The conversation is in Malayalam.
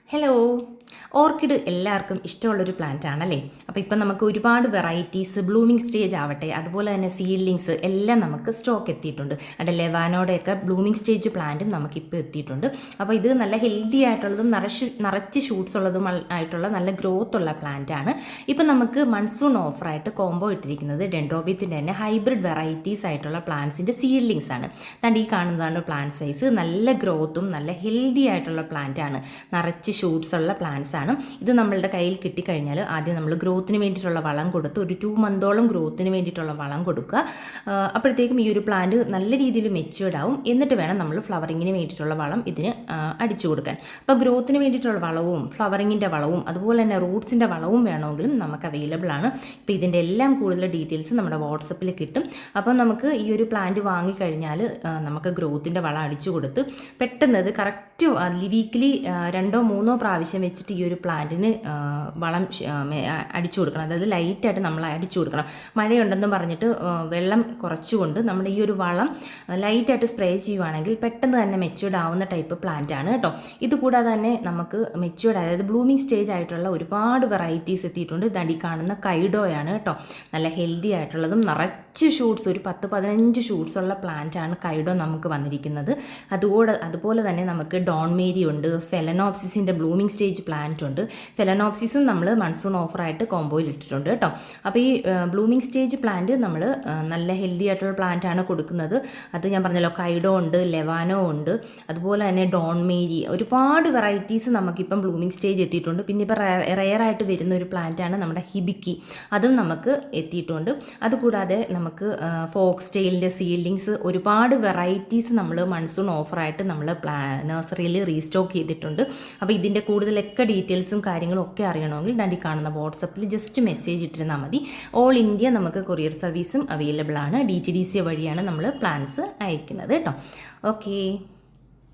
ഹലോ. ഓർക്കിഡ് എല്ലാവർക്കും ഇഷ്ടമുള്ളൊരു പ്ലാന്റ് ആണല്ലേ. അപ്പോൾ ഇപ്പം നമുക്ക് ഒരുപാട് വെറൈറ്റീസ് ബ്ലൂമിങ് സ്റ്റേജ് ആവട്ടെ, അതുപോലെ തന്നെ സീഡ്ലിങ്സ് എല്ലാം നമുക്ക് സ്റ്റോക്ക് എത്തിയിട്ടുണ്ട്. അവിടെ ലെവാനോടെയൊക്കെ ബ്ലൂമിങ് സ്റ്റേജ് പ്ലാന്റും നമുക്കിപ്പോൾ എത്തിയിട്ടുണ്ട്. അപ്പോൾ ഇത് നല്ല ഹെൽത്തി ആയിട്ടുള്ളതും നിറച്ച് ഷൂട്ട്സ് ഉള്ളതും ആയിട്ടുള്ള നല്ല ഗ്രോത്ത് ഉള്ള പ്ലാന്റ് ആണ്. ഇപ്പം നമുക്ക് മൺസൂൺ ഓഫറായിട്ട് കോംബോ ഇട്ടിരിക്കുന്നത് ഡെൻഡ്രോബിയത്തിൻ്റെ തന്നെ ഹൈബ്രിഡ് വെറൈറ്റീസ് ആയിട്ടുള്ള പ്ലാന്റ്സിൻ്റെ സീഡ്ലിങ്സ് ആണ്. തണ്ട് ഈ കാണുന്നതാണ് പ്ലാന്റ് സൈസ്. നല്ല ഗ്രോത്തും നല്ല ഹെൽത്തി ആയിട്ടുള്ള പ്ലാന്റ് ആണ്. നിറച്ച് ഷൂട്ട്സ് ഉള്ള പ്ലാന്റ്സ് ആണ്. ഇത് നമ്മളുടെ കയ്യിൽ കിട്ടിക്കഴിഞ്ഞാൽ ആദ്യം നമ്മൾ ഗ്രോത്തിന് വേണ്ടിയിട്ടുള്ള വളം കൊടുത്ത് ഒരു 2 മന്തോളം ഗ്രോത്തിന് വേണ്ടിയിട്ടുള്ള വളം കൊടുക്കുക. അപ്പോഴത്തേക്കും ഈ ഒരു പ്ലാന്റ് നല്ല രീതിയിൽ മെച്യൂർഡ് ആവും. എന്നിട്ട് വേണം നമ്മൾ ഫ്ലവറിങ്ങിന് വേണ്ടിയിട്ടുള്ള വളം ഇതിന് അടിച്ചു കൊടുക്കാൻ. അപ്പോൾ ഗ്രോത്തിന് വേണ്ടിയിട്ടുള്ള വളവും ഫ്ലവറിങ്ങിൻ്റെ വളവും അതുപോലെ തന്നെ റൂട്ട്സിൻ്റെ വളവും വേണമെങ്കിലും നമുക്ക് അവൈലബിൾ ആണ്. ഇപ്പോൾ ഇതിൻ്റെ എല്ലാം കൂടുതൽ ഡീറ്റെയിൽസ് നമ്മുടെ വാട്സപ്പിൽ കിട്ടും. അപ്പോൾ നമുക്ക് ഈ ഒരു പ്ലാന്റ് വാങ്ങിക്കഴിഞ്ഞാൽ നമുക്ക് ഗ്രോത്തിൻ്റെ വളം അടിച്ചു കൊടുത്ത് പെട്ടെന്ന് അത് കറക്റ്റ് വീക്കിലി 2-3 പ്രാവശ്യം വെച്ചിട്ട് ഈ ഒരു പ്ലാന്റിന് വളം അടിച്ചു കൊടുക്കണം. അതായത് ലൈറ്റായിട്ട് നമ്മൾ അടിച്ചു കൊടുക്കണം. മഴയുണ്ടെന്ന് പറഞ്ഞിട്ട് വെള്ളം കുറച്ചുകൊണ്ട് നമ്മുടെ ഈ ഒരു വളം ലൈറ്റായിട്ട് സ്പ്രേ ചെയ്യുവാണെങ്കിൽ പെട്ടെന്ന് തന്നെ മെച്യൂർഡ് ആവുന്ന ടൈപ്പ് പ്ലാന്റ് ആണ് കേട്ടോ. ഇതുകൂടാതെ തന്നെ നമുക്ക് മെച്യൂർഡ് അതായത് ബ്ലൂമിങ് സ്റ്റേജ് ആയിട്ടുള്ള ഒരുപാട് വെറൈറ്റീസ് എത്തിയിട്ടുണ്ട്. ഇതാണ്ടി കാണുന്ന കൈഡോയാണ് കേട്ടോ. നല്ല ഹെൽത്തി ആയിട്ടുള്ളതും നിറച്ച് ഷൂട്ട്സ് ഒരു 10-15 ഷൂട്ട്സ് ഉള്ള പ്ലാന്റ് ആണ് കൈഡോ നമുക്ക് വന്നിരിക്കുന്നത്. അതുപോലെ തന്നെ നമുക്ക് ഡോൺമേരി ഉണ്ട്, ഫെലനോപ്സിസിൻ്റെ ബ്ലൂമിങ് സ്റ്റേജ് പ്ലാന്റ് ഉണ്ട്. ഫെലനോപ്സിസും നമ്മൾ മൺസൂൺ ഓഫറായിട്ട് കോംബോയിൽ ഇട്ടിട്ടുണ്ട് കേട്ടോ. അപ്പോൾ ഈ ബ്ലൂമിങ് സ്റ്റേജ് പ്ലാന്റ് നമ്മൾ നല്ല ഹെൽത്തി ആയിട്ടുള്ള പ്ലാന്റ് ആണ് കൊടുക്കുന്നത്. അത് ഞാൻ പറഞ്ഞല്ലോ, കൈഡോ ഉണ്ട്, ലെവാനോ ഉണ്ട്, അതുപോലെ തന്നെ ഡോൺമേരി, ഒരുപാട് വെറൈറ്റീസ് നമുക്കിപ്പം ബ്ലൂമിങ് സ്റ്റേജ് എത്തിയിട്ടുണ്ട്. പിന്നെ ഇപ്പോൾ റെയറായിട്ട് വരുന്ന ഒരു പ്ലാന്റ് ആണ് നമ്മുടെ ഹിബിക്കി, അതും നമുക്ക് എത്തിയിട്ടുണ്ട്. അതുകൂടാതെ നമുക്ക് ഫോക്സ് ടെയിലിൻ്റെ സീഡ്ലിങ്സ് ഒരുപാട് വെറൈറ്റീസ് നമ്മൾ മൺസൂൺ ഓഫറായിട്ട് നമ്മൾ നഴ്സറിയിൽ റീസ്റ്റോക്ക് ചെയ്തിട്ടുണ്ട്. അപ്പോൾ ഇതിൻ്റെ കൂടുതലൊക്കെ ഡീറ്റെയിൽസും കാര്യങ്ങളും ഒക്കെ അറിയണമെങ്കിൽ ദാണ്ടി കാണുന്ന വാട്സപ്പിൽ ജസ്റ്റ് മെസ്സേജ് ഇട്ടിരുന്നാൽ മതി. ഓൾ ഇന്ത്യ നമുക്ക് കൊറിയർ സർവീസും അവൈലബിൾ ആണ്. DTDC വഴിയാണ് നമ്മൾ പ്ലാൻസ് അയക്കുന്നത് കേട്ടോ. ഓക്കേ.